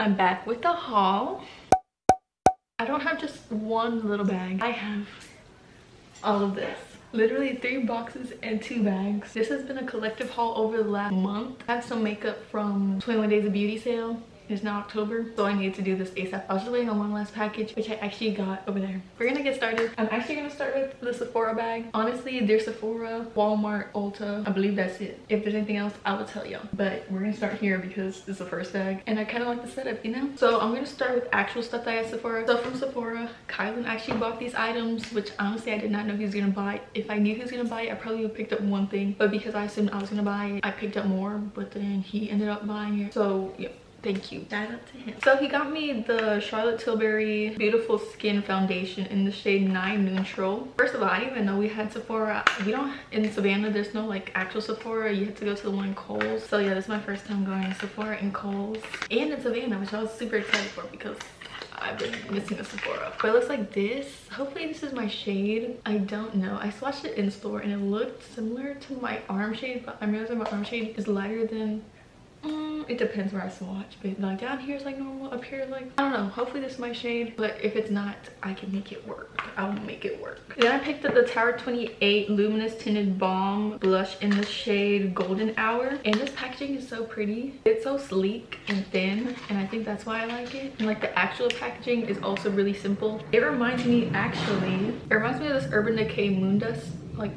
I'm back with the haul. I don't have just one little bag. I have all of this. Literally 3 boxes and 2 bags. This has been a collective haul over the last month. I had some makeup from 21 Days of Beauty sale. It's now October, so I need to do this ASAP. I was just waiting on one last package, which I actually got over there. We're gonna get started. I'm actually gonna start with the Sephora bag. Honestly, there's Sephora, Walmart, Ulta. I believe that's it. If there's anything else, I will tell y'all. But we're gonna start here because this is the first bag, and I kind of like the setup, you know? So I'm gonna start with actual stuff that I got at Sephora. So from Sephora, Kylan actually bought these items, which honestly I did not know he was gonna buy. If I knew he was gonna buy it, I probably would have picked up one thing. But because I assumed I was gonna buy it, I picked up more. But then he ended up buying it. So yeah. Thank you. Shout out to him. So he got me the Charlotte Tilbury Beautiful Skin Foundation in the shade 9 Neutral. First of all, I didn't even know we had Sephora. We don't, in Savannah, there's no like actual Sephora. You have to go to the one in Kohl's. So yeah, this is my first time going to Sephora in Kohl's and in Savannah, which I was super excited for because I've been missing a Sephora. But it looks like this. Hopefully this is my shade. I don't know. I swatched it in store and it looked similar to my arm shade, but I'm realizing my arm shade is lighter than it depends where I swatch, but like down here is like normal, up here like I don't know. Hopefully this is my shade, but if it's not, I can make it work. I'll make it work. Then I picked up the Tower 28 Luminous Tinted Balm Blush in the shade Golden Hour, and this packaging is so pretty. It's so sleek and thin, and I think that's why I like it. And like the actual packaging is also really simple. It reminds me of this Urban Decay Moondust like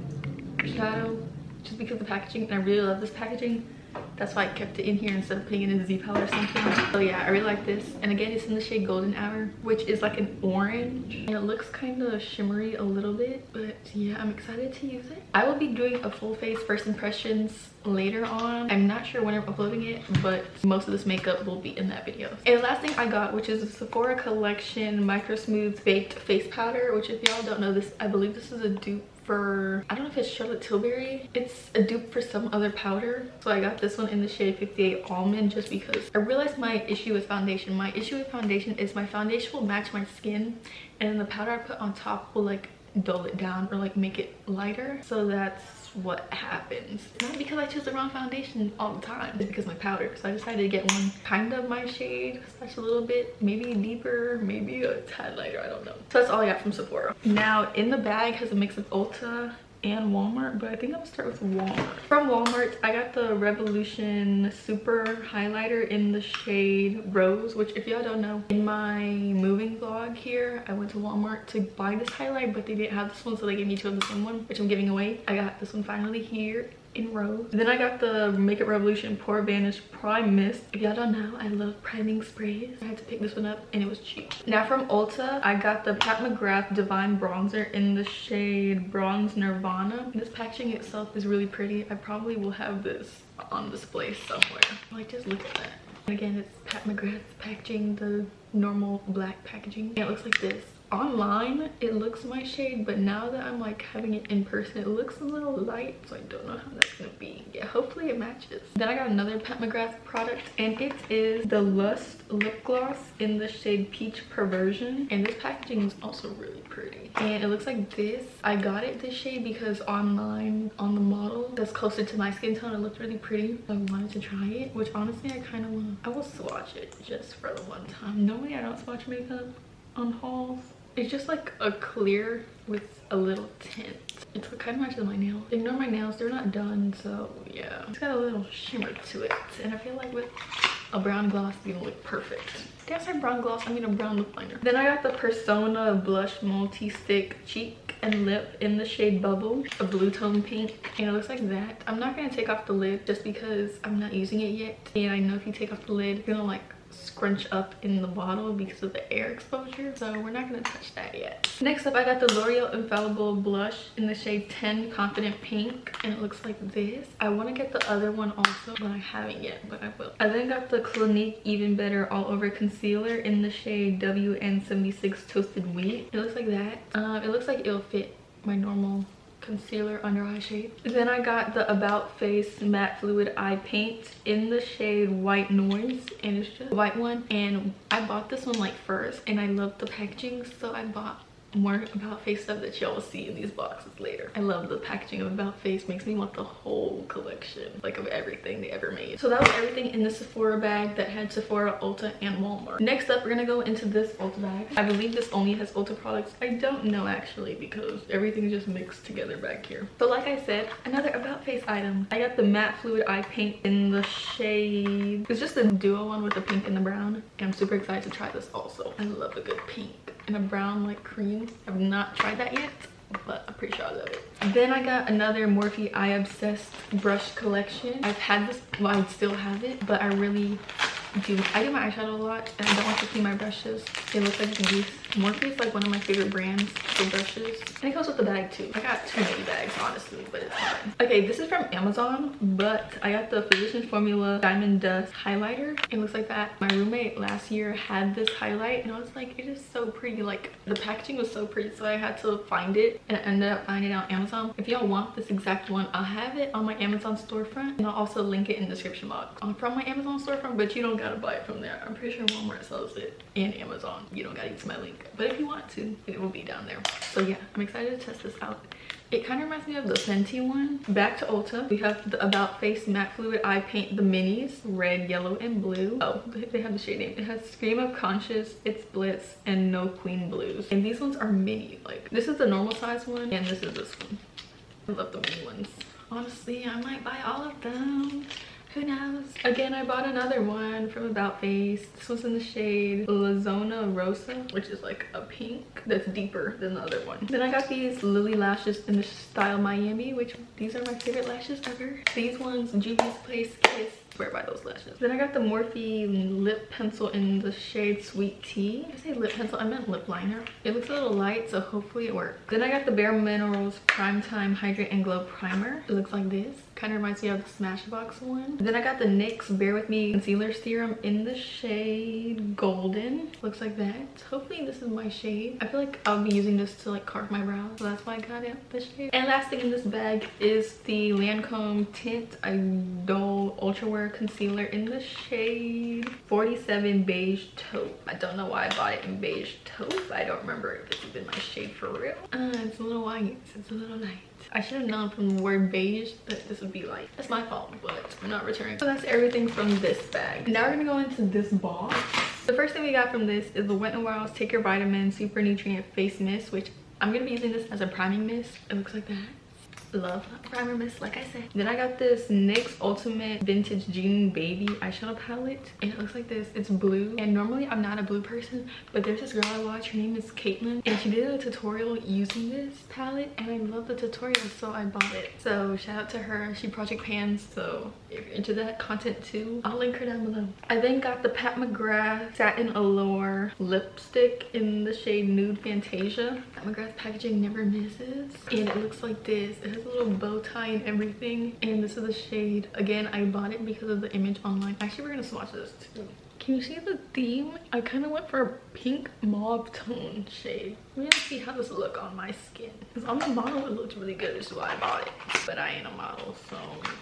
shadow, just because of the packaging, and I really love this packaging. That's why I kept it in here instead of putting it in a Z-Pal or something. So yeah, I really like this. And again, it's in the shade Golden Hour, which is like an orange. And it looks kind of shimmery a little bit. But yeah, I'm excited to use it. I will be doing a full face first impressions later on. I'm not sure when I'm uploading it, but most of this makeup will be in that video. And the last thing I got, which is the Sephora Collection Micro Smooth Baked Face Powder, which if y'all don't know this, I believe this is a dupe for, I don't know if it's Charlotte Tilbury. It's a dupe for some other powder. So I got this one in the shade 58 Almond just because I realized my issue with foundation. My issue with foundation is my foundation will match my skin, and then the powder I put on top will like dull it down or like make it lighter. So that's what happens. Not because I choose the wrong foundation all the time, it's because my powder. So I decided to get one kind of my shade, such a little bit, maybe deeper, maybe a tad lighter, I don't know. So that's all I got from Sephora. Now in the bag has a mix of Ulta and Walmart, but I think I'm gonna start with Walmart. From Walmart, I got the Revolution Super Highlighter in the shade Rose, which if y'all don't know, in my moving vlog here, I went to Walmart to buy this highlight, but they didn't have this one, so they gave me 2 of the same one, which I'm giving away. I got this one finally here in Rose. Then I got the Makeup Revolution Pore Vanish Prime Mist. If y'all don't know, I love priming sprays. I had to pick this one up and it was cheap. Now from Ulta, I got the Pat McGrath Divine Bronzer in the shade Bronze Nirvana. This packaging itself is really pretty. I probably will have this on display somewhere. Like, just look at that. And again, it's Pat McGrath's packaging, the normal black packaging. And it looks like this. Online it looks my shade, but now that I'm like having it in person, it looks a little light, so I don't know how that's gonna be. Yeah, hopefully it matches. Then I got another Pat McGrath product, and it is the Lust Lip Gloss in the shade Peach Perversion, and this packaging is also really pretty. And it looks like this. I got it this shade because online on the model that's closer to my skin tone, it looked really pretty, so I wanted to try it, which honestly I kind of want. I will swatch it just for the one time. Normally I don't swatch makeup on hauls. It's just like a clear with a little tint. It's what kind of matches my nails. Ignore my nails, they're not done, so yeah. It's got a little shimmer to it, and I feel like with a brown gloss it's gonna look perfect. Did I say brown gloss? I mean a brown lip liner. Then I got the Persona Blush Multi-Stick Cheek and Lip in the shade Bubble, a blue tone pink, and it looks like that. I'm not gonna take off the lid just because I'm not using it yet, and I know if you take off the lid, you're gonna like scrunch up in the bottle because of the air exposure, so we're not gonna touch that yet. Next up, I got the L'Oreal Infallible Blush in the shade 10 Confident Pink, and it looks like this. I want to get the other one also, but I haven't yet, but I will. I then got the Clinique Even Better All Over Concealer in the shade WN76 Toasted Wheat. It looks like that. It looks like it'll fit my normal concealer under eye shade. Then I got the About Face Matte Fluid Eye Paint in the shade White Noise, and it's just a white one, and I bought this one like first and I loved the packaging, so I bought more About Face stuff that y'all will see in these boxes later. I love the packaging of About Face. Makes me want the whole collection, like of everything they ever made. So that was everything in the Sephora bag that had Sephora, Ulta, and Walmart. Next up, we're gonna go into this Ulta bag. I believe this only has Ulta products. I don't know actually because everything's just mixed together back here. So like I said, another About Face item. I got the matte fluid eye paint in the shade. It's just a duo one with the pink and the brown. And I'm super excited to try this also. I love a good pink and a brown like cream. I've not tried that yet, but I'm pretty sure I love it. Then I got another Morphe Eye Obsessed brush collection. I've had this, well, I still have it, but I really do. I do my eyeshadow a lot and I don't want to clean my brushes. It looks like these. Morphe is like one of my favorite brands for brushes. And it comes with the bag too. I got too many bags honestly, but it's fine. Okay, this is from Amazon, but I got the Physicians Formula Diamond Dust highlighter. It looks like that. My roommate last year had this highlight and I was like, it is so pretty. Like the packaging was so pretty, so I had to find it and I ended up finding it on Amazon. If y'all want this exact one, I'll have it on my Amazon storefront and I'll also link it in the description box. From my Amazon storefront, but you don't gotta buy it from there. I'm pretty sure Walmart sells it and Amazon. You don't gotta use my link, but if you want to, it will be down there. So yeah, I'm excited to test this out. It kind of reminds me of the Fenty one. Back to Ulta, we have the About Face matte fluid eye paint, the minis, red, yellow, and blue. Oh, they have the shade name. It has Scream of Conscious, It's Blitz, and No Queen Blues. And these ones are mini. Like this is the normal size one and this is this one. I love the mini ones. Honestly, I might buy all of them. Who knows? Again, I bought another one from About Face. This one's in the shade La Zona Rosa, which is like a pink that's deeper than the other one. Then I got these Lily lashes in the style Miami, which these are my favorite lashes ever. These ones, Juvia's Place Kiss. Swear by those lashes. Then I got the Morphe lip pencil in the shade Sweet Tea. Did I say lip pencil? I meant lip liner. It looks a little light, so hopefully it works. Then I got the Bare Minerals Prime Time Hydrate and Glow Primer. It looks like this. Kind of reminds me of the Smashbox one. Then I got the NYX Bear With Me Concealer Serum in the shade Golden. Looks like that. Hopefully this is my shade. I feel like I'll be using this to like carve my brows, so that's why I got it this shade. And last thing in this bag is the Lancome Tint Idol Ultra Wear Concealer in the shade 47 Beige Taupe. I don't know why I bought it in Beige Taupe. I don't remember if it's even my shade for real. It's a little white. It's a little light. I should have known from the word beige that this would be light. That's my fault, but I'm not returning. So that's everything from this bag. Now we're gonna go into this box. The first thing we got from this is the Wet n Wild's Take Your Vitamin Super Nutrient Face Mist, which I'm gonna be using this as a priming mist. It looks like that. Love primer mist, like I said. Then I got this NYX Ultimate Vintage June Baby eyeshadow palette, and it looks like this. It's blue, and normally I'm not a blue person, but there's this girl I watch, her name is Caitlin, and she did a tutorial using this palette, and I love the tutorial, so I bought it. So shout out to her. She project pans, so if you're into that content too, I'll link her down below. I then got the Pat McGrath Satin Allure lipstick in the shade Nude Fantasia. Pat McGrath packaging never misses, and it looks like this. It has a little bow tie and everything, and this is the shade. Again, I bought it because of the image online. Actually, we're gonna swatch this too. Can you see the theme? I kind of went for a pink mauve tone shade. We're gonna see how this look on my skin, because on the model it looked really good, which is why I bought it, but I ain't a model. So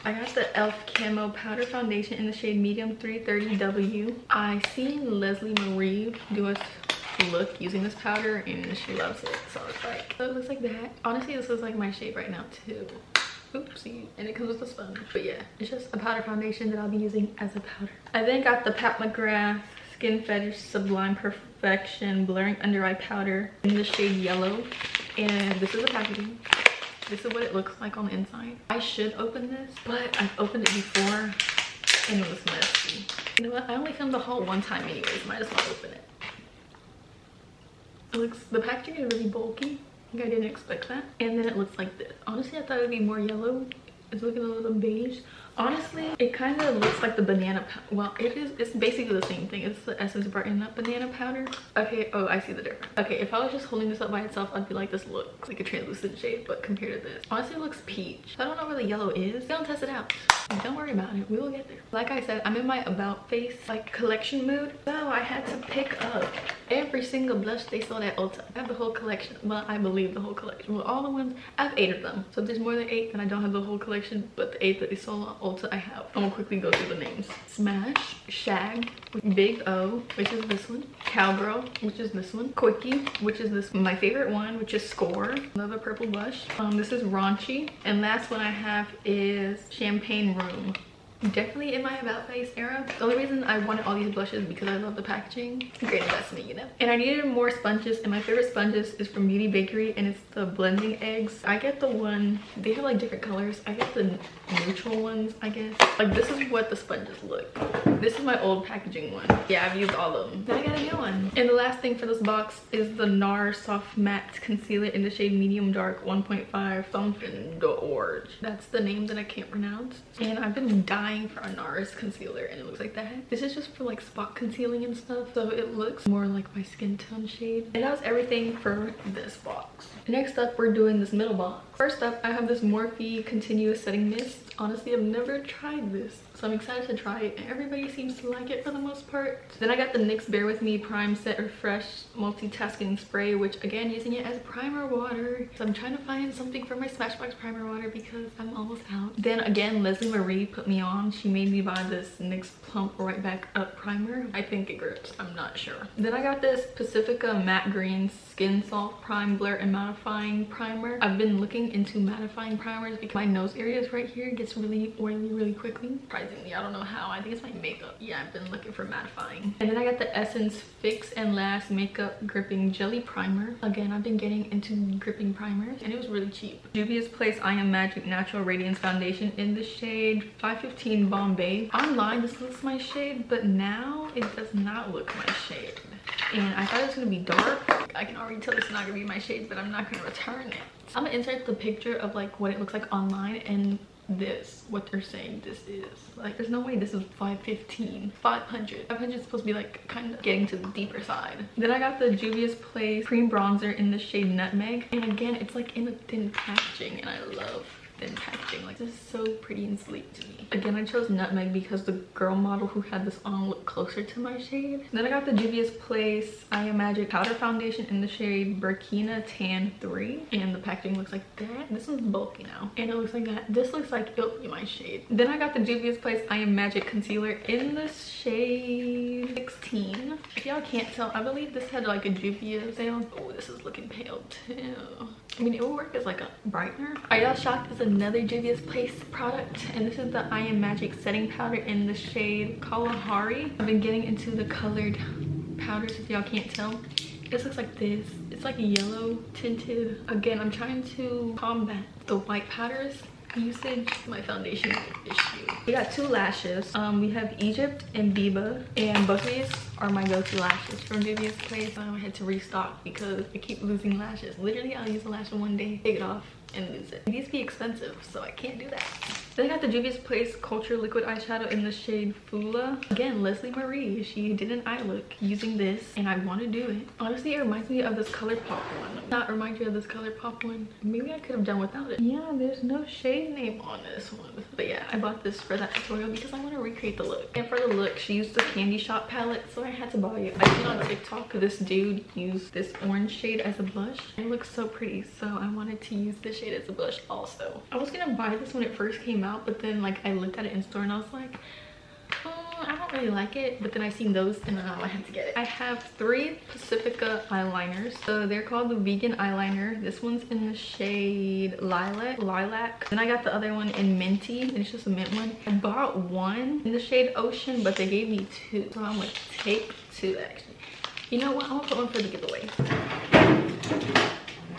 I got the e.l.f. Camo Powder Foundation in the shade Medium 330W. I seen Leslie Marie do a look using this powder and she loves it, so it's like, so it looks like that. Honestly, this is like my shade right now too. Oopsie. And it comes with a sponge, but yeah, it's just a powder foundation that I'll be using as a powder. I then got the Pat McGrath Skin Fetish Sublime Perfection Blurring Under Eye Powder in the shade Yellow, and this is the packaging. This is what it looks like on the inside. I should open this, but I've opened it before and it was messy. You know what, I only filmed the haul one time anyways, might as well open it. It looks, the packaging is really bulky. I didn't expect that. And then it looks like this. Honestly, I thought it would be more yellow. It's looking a little beige. Honestly, it kind of looks like the banana well, it's basically the same thing. It's the Essence Brighten Up banana powder. Okay, oh, I see the difference. Okay, if I was just holding this up by itself, I'd be like, this looks like a translucent shade, but compared to this, honestly, it looks peach. I don't know where the yellow is. Don't test it out. Don't worry about it, we will get there. Like I said, I'm in my About Face like collection mood, so I had to pick up every single blush they sold at Ulta. I have the whole collection. Well, I believe the whole collection. Well, all the ones, I have 8 of them, so if there's more than 8, then I don't have the whole collection, but the 8 that they sold on Ulta I have. I'm gonna quickly go through the names. Smash, Shag, Big O, which is this one. Cowgirl, which is this one. Quickie, which is this my favorite one, which is Score. Another purple blush. This is Raunchy. And last one I have is Champagne Room. Definitely in my About Face era. The only reason I wanted all these blushes because I love the packaging. It's a great investment, you know. And I needed more sponges, and my favorite sponges is from Beauty Bakery, and it's the blending eggs. I get the one, they have like different colors. I get the neutral ones, I guess. Like this is what the sponges look. This is my old packaging one. Yeah, I've used all of them. Then I got a new one. And the last thing for this box is the NARS Soft Matte Concealer in the shade Medium Dark 1.5 something Orge. That's the name that I can't pronounce. And I've been dying for a NARS concealer, and it looks like that. This is just for like spot concealing and stuff, so it looks more like my skin tone shade. And that was everything for this box. Next up, we're doing this middle box. First up, I have this Morphe Continuous Setting Mist. Honestly, I've never tried this, so I'm excited to try it. Everybody seems to like it for the most part. Then I got the NYX Bear With Me Prime Set Refresh Multitasking Spray, which again, using it as primer water. So I'm trying to find something for my Smashbox primer water because I'm almost out. Then again, Leslie Marie put me on. She made me buy this NYX Plump Right Back Up primer. I think it grips, I'm not sure. Then I got this Pacifica Matte Green Skin Soft Prime Blur and Mattifying Primer. I've been looking into mattifying primers because my nose areas right here gets really oily really quickly. Surprisingly, I don't know how. I think it's my makeup. Yeah, I've been looking for mattifying. And then I got the Essence Fix and Last Makeup Gripping Jelly Primer. Again, I've been getting into gripping primers, and it was really cheap. Juvia's Place I Am Magic Natural Radiance Foundation in the shade 515 Bombay. Online, this looks my shade, but now it does not look my shade. And I thought it was gonna be dark. I can already tell it's not gonna be my shade, but I'm not gonna return it. I'm gonna insert the picture of like what it looks like online and this, what they're saying this is. Like there's no way this is 515. 500 is supposed to be like kind of getting to the deeper side. Then I got the Juvia's Place cream bronzer in the shade Nutmeg, and again it's like in a thin packaging, and I love thin packaging. Like this is so pretty and sleek to me. Again, I chose Nutmeg because the girl model who had this on looked closer to my shade. Then I got the Juvia's Place I Am Magic powder foundation in the shade Burkina Tan 3, and the packaging looks like that. This one's bulky now, and it looks like that. This looks like it'll be my shade. Then I got the Juvia's Place I Am Magic concealer in the shade 16. If y'all can't tell, I believe this had like a Juvia sale. Oh, this is looking pale too. I mean, it will work as like a brightener. Are y'all shocked? There's another Juvia's Place product, and this is the I Am Magic setting powder in the shade Kalahari. I've been getting into the colored powders, if y'all can't tell. This looks like this. It's like yellow tinted. Again, I'm trying to combat the white powders usage. My foundation issue. We got two lashes. We have Egypt and Biba, and both of these are my go-to lashes from Juvia's Place. I had to restock because I keep losing lashes. Literally, I'll use a lash in one day, take it off, and lose it. These be expensive, so I can't do that. Then I got the Juvia's Place Culture Liquid Eyeshadow in the shade Fula. Again, Leslie Marie, she did an eye look using this, and I want to do it. Honestly, it reminds me of this ColourPop one. Not remind you of this ColourPop one. Maybe I could have done without it. Yeah, there's no shade name on this one. But yeah, I bought this for that tutorial because I want to recreate the look. And for the look, she used the Candy Shop palette, so I had to buy it. I seen on TikTok this dude used this orange shade as a blush. It looks so pretty, so I wanted to use this shade as a blush also. I was gonna buy this when it first came out, but then like I looked at it in store and I was like, I don't really like it. But then I seen those and I had to get it. I have three Pacifica eyeliners. So they're called the Vegan Eyeliner. This one's in the shade Lilac. Then I got the other one in Minty, and it's just a mint one. I bought one in the shade Ocean, but they gave me two, so I'm gonna take two actually. You know what, I'm gonna put one for the giveaway.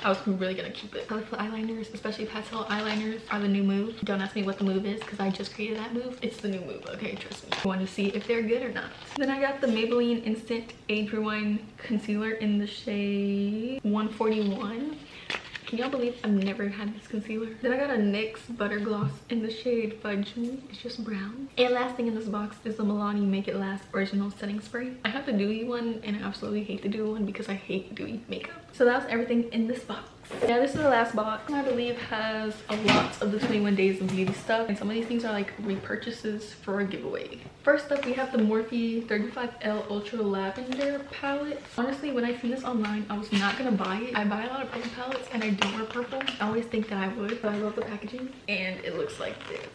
I was really gonna keep it. Colorful eyeliners, especially pastel eyeliners, are the new move. Don't ask me what the move is because I just created that move. It's the new move, okay, trust me. I want to see if they're good or not. Then I got the Maybelline Instant Age Rewind Concealer in the shade 141. Can y'all believe I've never had this concealer? Then I got a NYX Butter Gloss in the shade Fudge Me. It's just brown. And last thing in this box is the Milani Make It Last Original Setting Spray. I have the dewy one, and I absolutely hate the dewy one because I hate dewy makeup. So that's everything in this box. Now this is the last box. I believe has a lot of the 21 Days of Beauty stuff, and some of these things are like repurchases for a giveaway. First up, we have the Morphe 35L Ultra Lavender palette. Honestly, when I seen this online, I was not gonna buy it. I buy a lot of purple palettes and I don't wear purple. I always think that I would, but I love the packaging, and it looks like this.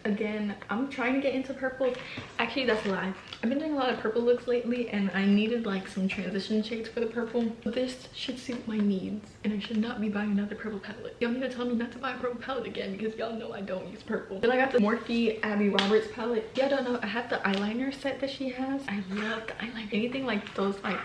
Again, I'm trying to get into purple. Actually, that's a lie. I've been doing a lot of purple looks lately and I needed like some transition shades for the purple. This should suit my needs and I should not be buying another purple palette. Y'all need to tell me not to buy a purple palette again because y'all know I don't use purple. Then I got the Morphe Abby Roberts palette. Y'all don't know, I have the eyeliner set that she has. I love the eyeliner. Anything like those like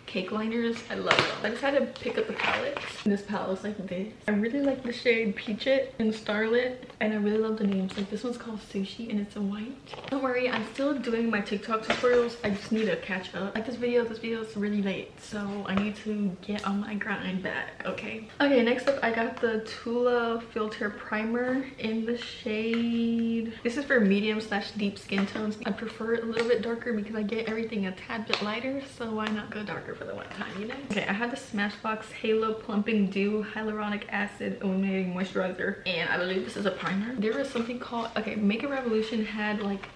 cake liners, I love them. I decided to pick up the palettes. This palette looks like this. I really like the shade Peach It and Starlit, and I really love the names. Like this one's called Sushi and it's in white. Don't worry, I'm still doing my TikTok tutorials. I just need to catch up. Like this video is really late, so I need to get on my grind back, okay? Okay, next up I got the Tula Filter Primer in the shade. This is for medium / deep skin tones. I prefer it a little bit darker because I get everything a tad bit lighter, so why not go darker for the one time, you know? Okay, I have the Smashbox Halo Plumping Dew Hyaluronic Acid Illuminating Moisturizer, and I believe this is a primer. There was something called, okay, Makeup Revolution had like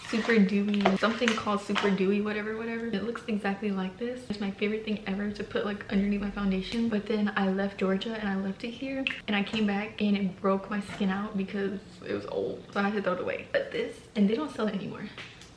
super dewy, something called super dewy whatever. It looks exactly like this. It's my favorite thing ever to put like underneath my foundation, but then I left Georgia and I left it here and I came back and it broke my skin out because it was old, so I had to throw it away. But this, and they don't sell it anymore,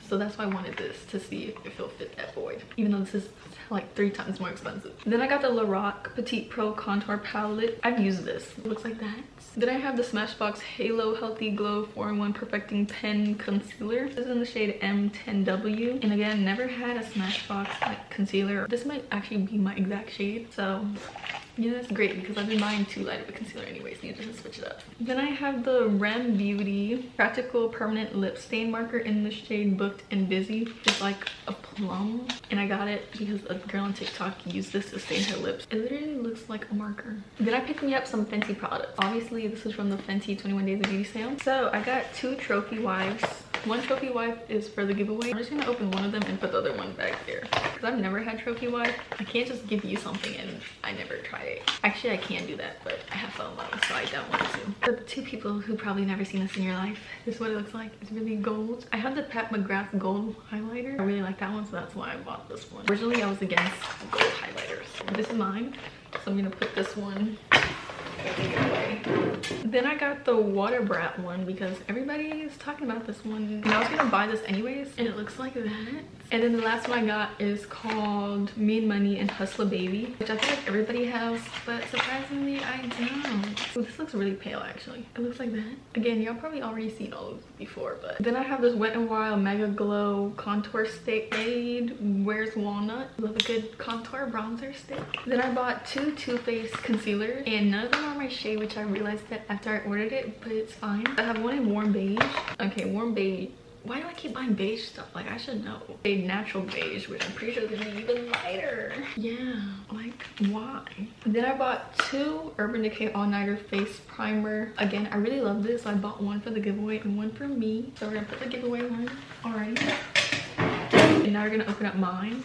so that's why I wanted this, to see if it'll fit that void, even though this is like 3 times more expensive. Then I got the Lorac Petite Pro Contour Palette. I've used this. It looks like that. Then I have the Smashbox Halo Healthy Glow 4-in-1 Perfecting Pen Concealer. This is in the shade M10W. And again, never had a Smashbox like concealer. This might actually be my exact shade, so yeah, that's great because I've been buying too light of a concealer anyways, need to just switch it up. Then I have the Rem Beauty Practical Permanent Lip Stain Marker in the shade Booked and Busy. It's like a plum, and I got it because a girl on TikTok used this to stain her lips. It literally looks like a marker. Then I picked me up some Fenty products. Obviously, this is from the Fenty 21 Days of Beauty sale. So I got 2 trophy wives. One trophy wife is for the giveaway. I'm just gonna open one of them and put the other one back there because I've never had trophy wife. I can't just give you something and I never try it. Actually, I can do that, but I have FOMO, so I don't want to. For the 2 people who probably never seen this in your life, this is what it looks like. It's really gold. I have the Pat McGrath gold highlighter. I really like that one, so that's why I bought this one. Originally, I was against gold highlighters. This is mine, so I'm gonna put this one away. Then I got the Water Brat one because everybody is talking about this one, and I was gonna buy this anyways, and it looks like that. And then the last one I got is called Mean Money and Hustler Baby, which I feel like everybody has, but surprisingly I don't. So this looks really pale actually. It looks like that. Again, y'all probably already seen all of this before, but then I have this Wet n Wild Mega Glow Contour Stick Shade Where's Walnut. Love a good contour bronzer stick. Then I bought 2 Too Faced concealers, and none of them are my shade, which I realized that after I ordered it, but it's fine. I have one in Warm Beige. Okay, Warm Beige. Why do I keep buying beige stuff? Like, I should know. A natural beige, which I'm pretty sure is gonna be even lighter. Yeah, like, why? Then I bought 2 Urban Decay All Nighter Face Primer. Again, I really love this. So I bought one for the giveaway and one for me. So we're gonna put the giveaway one already. And now we're gonna open up mine,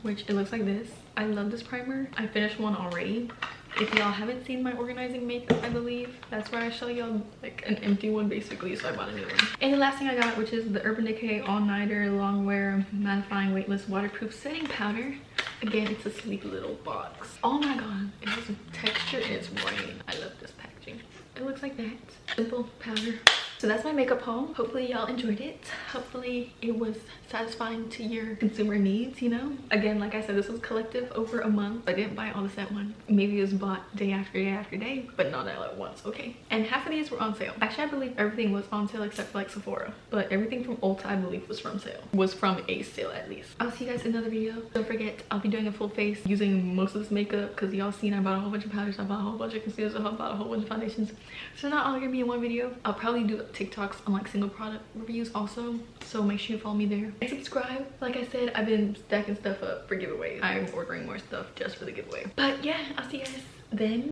which it looks like this. I love this primer. I finished one already. If y'all haven't seen my organizing makeup, I believe that's where I show y'all like an empty one basically, so I bought a new one. And the last thing I got, which is the Urban Decay All Nighter Long Wear Mattifying Weightless Waterproof Setting Powder. Again, it's a sleek little box. Oh my god, it has a texture and it's rain. I love this packaging. It looks like that. Simple powder. So that's my makeup haul. Hopefully y'all enjoyed it. Hopefully it was satisfying to your consumer needs, you know? Again, like I said, this was collective over a month. I didn't buy all this at once. Maybe it was bought day after day after day, but not all at once, okay? And half of these were on sale. Actually, I believe everything was on sale except for like Sephora. But everything from Ulta, I believe, was from sale. Was from a sale at least. I'll see you guys in another video. Don't forget, I'll be doing a full face using most of this makeup because y'all seen I bought a whole bunch of powders, I bought a whole bunch of concealers, I bought a whole bunch of foundations. So not all gonna be in one video. I'll probably do TikToks on like single product reviews also, so make sure you follow me there and subscribe. Like I said, I've been stacking stuff up for giveaways. I'm ordering more stuff just for the giveaway. But yeah, I'll see you guys then.